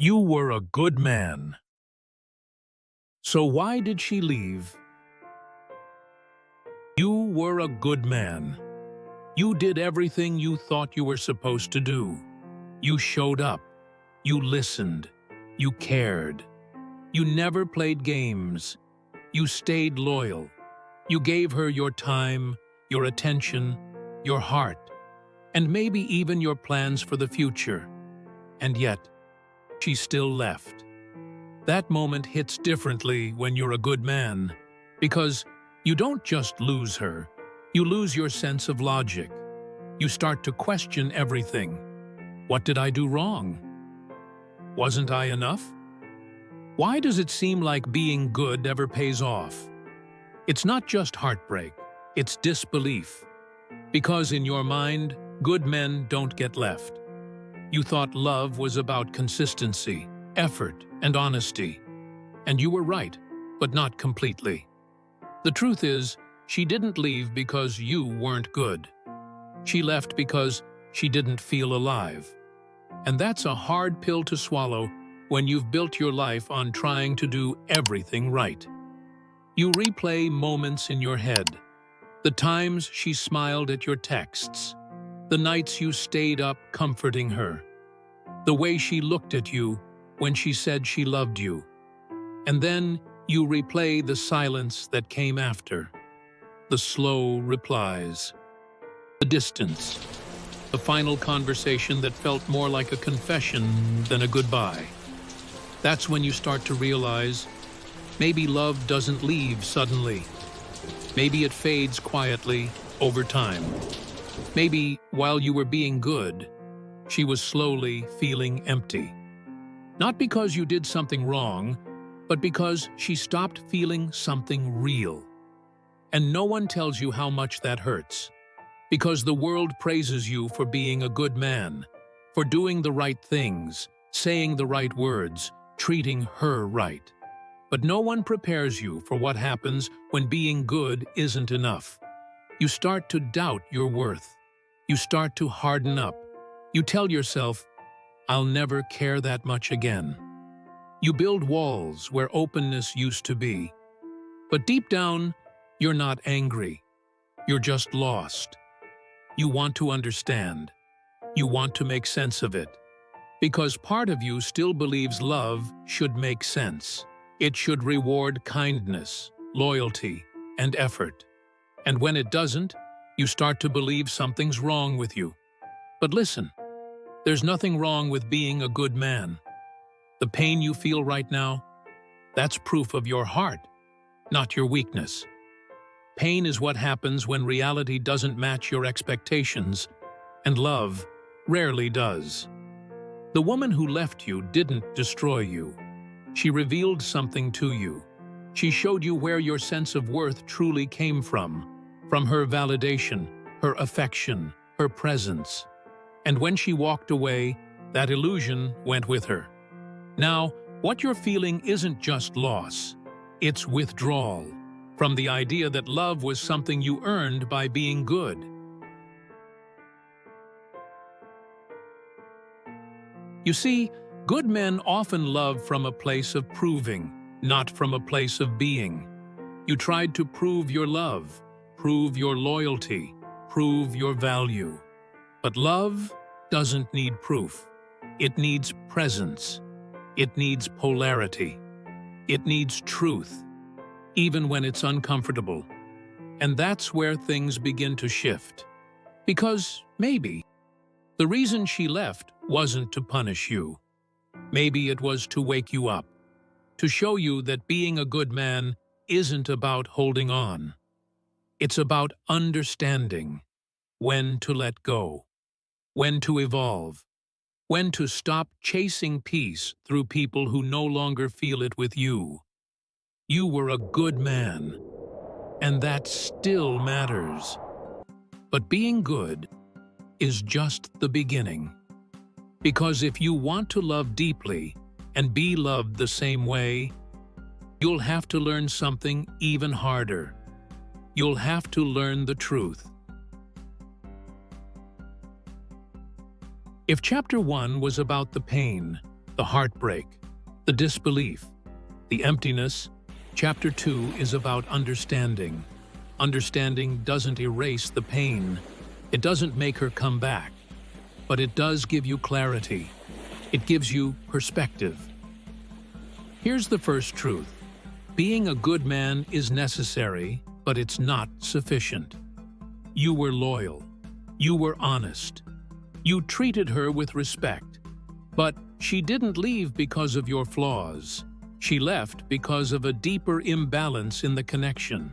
You were a good man. So why did she leave? You were a good man. You did everything you thought you were supposed to do. You showed up. You listened. You cared. You never played games. You stayed loyal. You gave her your time, your attention, your heart, and maybe even your plans for the future. And yet, she still left. That moment hits differently when you're a good man, because you don't just lose her, you lose your sense of logic. You start to question everything. What did I do wrong? Wasn't I enough? Why does it seem like being good ever pays off? It's not just heartbreak, it's disbelief. Because in your mind, good men don't get left. You thought love was about consistency, effort, and honesty. And you were right, but not completely. The truth is, she didn't leave because you weren't good. She left because she didn't feel alive. And that's a hard pill to swallow when you've built your life on trying to do everything right. You replay moments in your head. The times she smiled at your texts. The nights you stayed up comforting her. The way she looked at you when she said she loved you. And then you replay the silence that came after. The slow replies. The distance. The final conversation that felt more like a confession than a goodbye. That's when you start to realize maybe love doesn't leave suddenly. Maybe it fades quietly over time. Maybe while you were being good, she was slowly feeling empty. Not because you did something wrong, but because she stopped feeling something real. And no one tells you how much that hurts. Because the world praises you for being a good man, for doing the right things, saying the right words, treating her right. But no one prepares you for what happens when being good isn't enough. You start to doubt your worth. You start to harden up. You tell yourself, I'll never care that much again. You build walls where openness used to be. But deep down, you're not angry. You're just lost. You want to understand. You want to make sense of it. Because part of you still believes love should make sense. It should reward kindness, loyalty, and effort. And when it doesn't, you start to believe something's wrong with you. But listen, there's nothing wrong with being a good man. The pain you feel right now, that's proof of your heart, not your weakness. Pain is what happens when reality doesn't match your expectations, and love rarely does. The woman who left you didn't destroy you. She revealed something to you. She showed you where your sense of worth truly came from her validation, her affection, her presence. And when she walked away, that illusion went with her. Now, what you're feeling isn't just loss, it's withdrawal from the idea that love was something you earned by being good. You see, good men often love from a place of proving, not from a place of being. You tried to prove your love, prove your loyalty, prove your value. But love doesn't need proof. It needs presence. It needs polarity. It needs truth, even when it's uncomfortable. And that's where things begin to shift. Because maybe the reason she left wasn't to punish you. Maybe it was to wake you up, to show you that being a good man isn't about holding on. It's about understanding when to let go, when to evolve, when to stop chasing peace through people who no longer feel it with you. You were a good man, and that still matters. But being good is just the beginning. Because if you want to love deeply and be loved the same way, you'll have to learn something even harder. You'll have to learn the truth. If Chapter 1 was about the pain, the heartbreak, the disbelief, the emptiness. Chapter 2 is about understanding. Understanding doesn't erase the pain. It doesn't make her come back. But it does give you clarity. It gives you perspective. Here's the first truth. Being a good man is necessary, but it's not sufficient. You were loyal. You were honest. You treated her with respect. But she didn't leave because of your flaws. She left because of a deeper imbalance in the connection.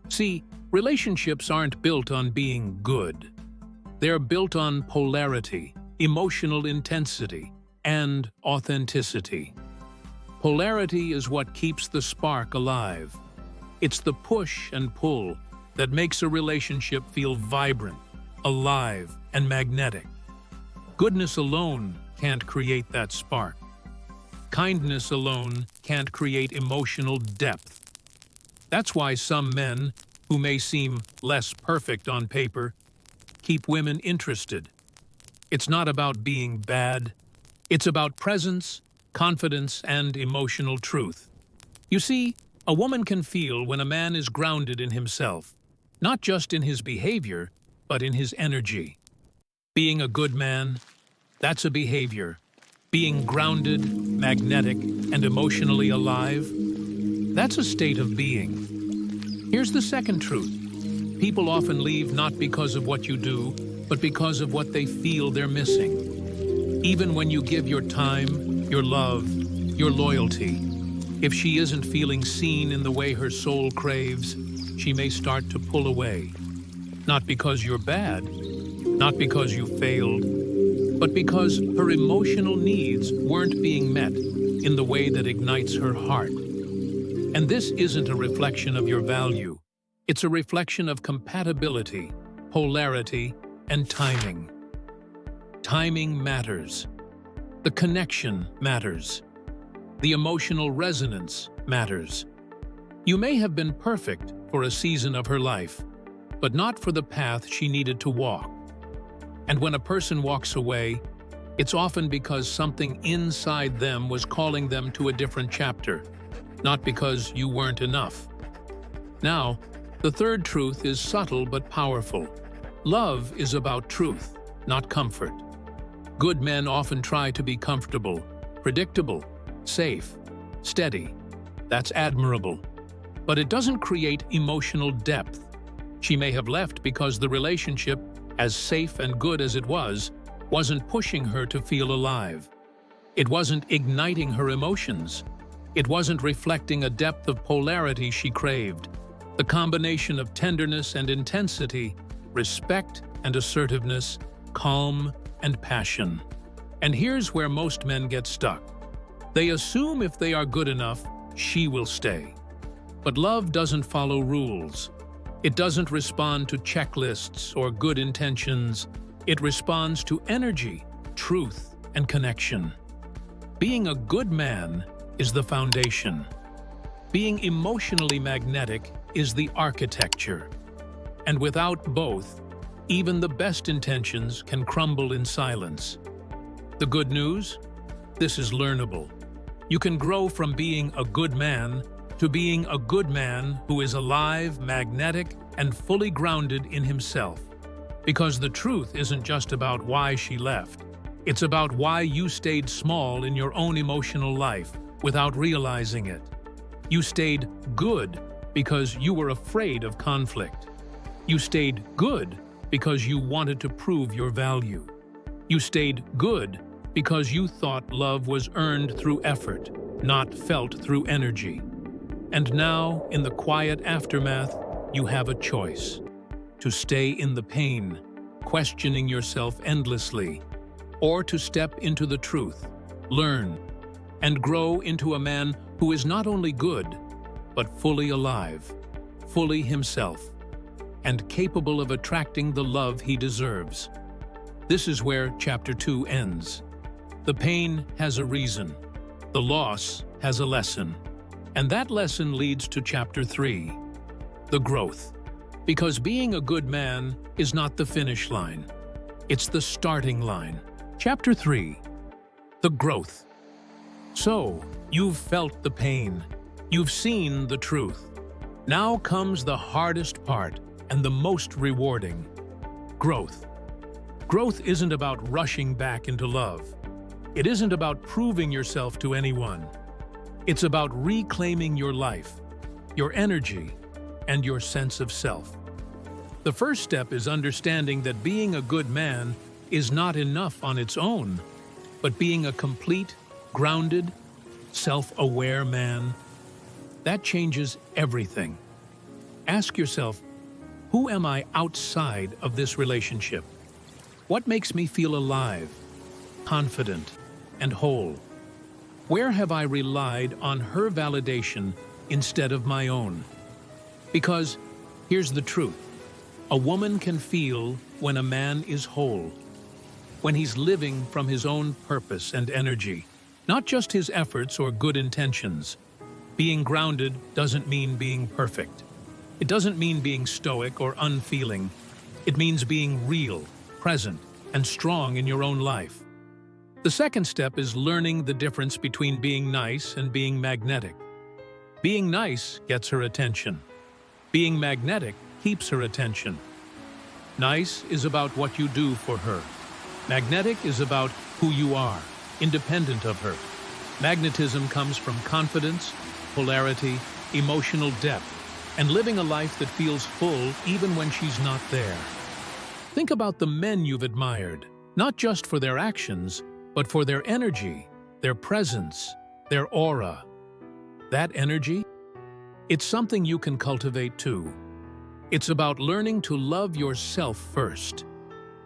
See, relationships aren't built on being good. They're built on polarity, emotional intensity, and authenticity. Polarity is what keeps the spark alive. It's the push and pull that makes a relationship feel vibrant, alive, and magnetic. Goodness alone can't create that spark. Kindness alone can't create emotional depth. That's why some men, who may seem less perfect on paper, keep women interested. It's not about being bad. It's about presence, confidence, and emotional truth. You see, a woman can feel when a man is grounded in himself, not just in his behavior, but in his energy. Being a good man, that's a behavior. Being grounded, magnetic, and emotionally alive, that's a state of being. Here's the second truth. People often leave not because of what you do, but because of what they feel they're missing. Even when you give your time, your love, your loyalty, if she isn't feeling seen in the way her soul craves, she may start to pull away. Not because you're bad, not because you failed, but because her emotional needs weren't being met in the way that ignites her heart. And this isn't a reflection of your value. It's a reflection of compatibility, polarity, and timing. Timing matters. The connection matters. The emotional resonance matters. You may have been perfect for a season of her life, but not for the path she needed to walk. And when a person walks away, it's often because something inside them was calling them to a different chapter, not because you weren't enough. Now, the third truth is subtle but powerful. Love is about truth, not comfort. Good men often try to be comfortable, predictable, safe, steady. That's admirable. But it doesn't create emotional depth. She may have left because the relationship, as safe and good as it was, wasn't pushing her to feel alive. It wasn't igniting her emotions. It wasn't reflecting a depth of polarity she craved. The combination of tenderness and intensity, respect and assertiveness, calm and passion. And here's where most men get stuck. They assume if they are good enough, she will stay. But love doesn't follow rules. It doesn't respond to checklists or good intentions. It responds to energy, truth, and connection. Being a good man is the foundation. Being emotionally magnetic is the architecture. And without both, even the best intentions can crumble in silence. The good news? This is learnable. You can grow from being a good man to being a good man who is alive, magnetic, and fully grounded in himself. Because the truth isn't just about why she left. It's about why you stayed small in your own emotional life without realizing it. You stayed good because you were afraid of conflict. You stayed good because you wanted to prove your value. You stayed good because you thought love was earned through effort, not felt through energy. And now, in the quiet aftermath, you have a choice. To stay in the pain, questioning yourself endlessly, or to step into the truth, learn, and grow into a man who is not only good, but fully alive, fully himself, and capable of attracting the love he deserves. This is where Chapter 2 ends. The pain has a reason. The loss has a lesson. And that lesson leads to Chapter 3, the growth. Because being a good man is not the finish line. It's the starting line. Chapter 3, the growth. So, you've felt the pain. You've seen the truth. Now comes the hardest part and the most rewarding: growth. Growth isn't about rushing back into love. It isn't about proving yourself to anyone. It's about reclaiming your life, your energy, and your sense of self. The first step is understanding that being a good man is not enough on its own, but being a complete, grounded, self-aware man. That changes everything. Ask yourself, who am I outside of this relationship? What makes me feel alive, confident, and whole? Where have I relied on her validation instead of my own? Because here's the truth. A woman can feel when a man is whole, when he's living from his own purpose and energy, not just his efforts or good intentions. Being grounded doesn't mean being perfect. It doesn't mean being stoic or unfeeling. It means being real, present, and strong in your own life. The second step is learning the difference between being nice and being magnetic. Being nice gets her attention. Being magnetic keeps her attention. Nice is about what you do for her. Magnetic is about who you are, independent of her. Magnetism comes from confidence, polarity, emotional depth, and living a life that feels full even when she's not there. Think about the men you've admired, not just for their actions, but for their energy, their presence, their aura. That energy? It's something you can cultivate too. It's about learning to love yourself first,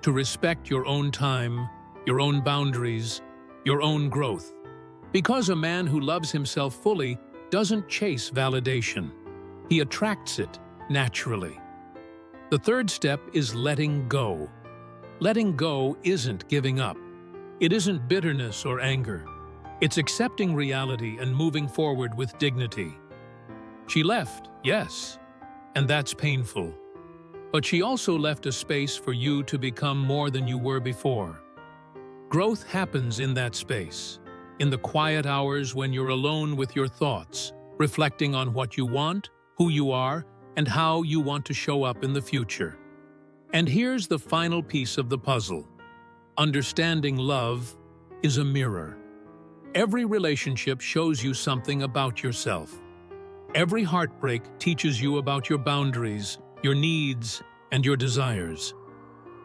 to respect your own time, your own boundaries, your own growth. Because a man who loves himself fully doesn't chase validation. He attracts it naturally. The third step is letting go. Letting go isn't giving up. It isn't bitterness or anger. It's accepting reality and moving forward with dignity. She left, yes, and that's painful. But she also left a space for you to become more than you were before. Growth happens in that space, in the quiet hours when you're alone with your thoughts, reflecting on what you want, who you are, and how you want to show up in the future. And here's the final piece of the puzzle. Understanding love is a mirror. Every relationship shows you something about yourself. Every heartbreak teaches you about your boundaries, your needs, and your desires.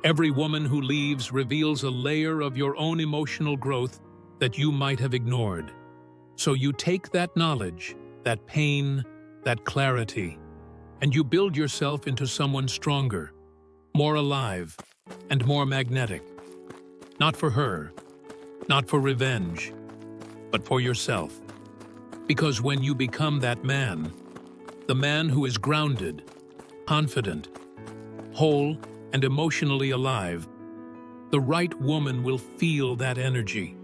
Every woman who leaves reveals a layer of your own emotional growth that you might have ignored. So you take that knowledge, that pain, that clarity, and you build yourself into someone stronger, more alive, and more magnetic. Not for her, not for revenge, but for yourself. Because when you become that man, the man who is grounded, confident, whole, and emotionally alive, the right woman will feel that energy,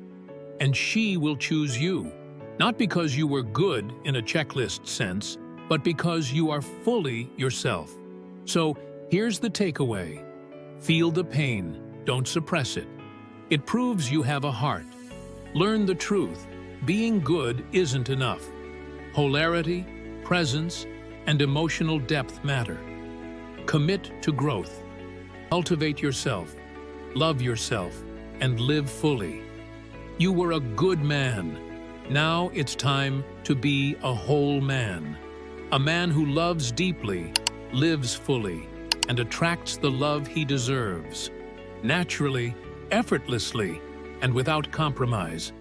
and she will choose you, not because you were good in a checklist sense, but because you are fully yourself. So here's the takeaway. Feel the pain, don't suppress it. It proves you have a heart. Learn the truth. Being good isn't enough. Polarity, presence, and emotional depth matter. Commit to growth. Cultivate yourself, love yourself, and live fully. You were a good man. Now it's time to be a whole man. A man who loves deeply, lives fully, and attracts the love he deserves. Naturally, effortlessly, and without compromise.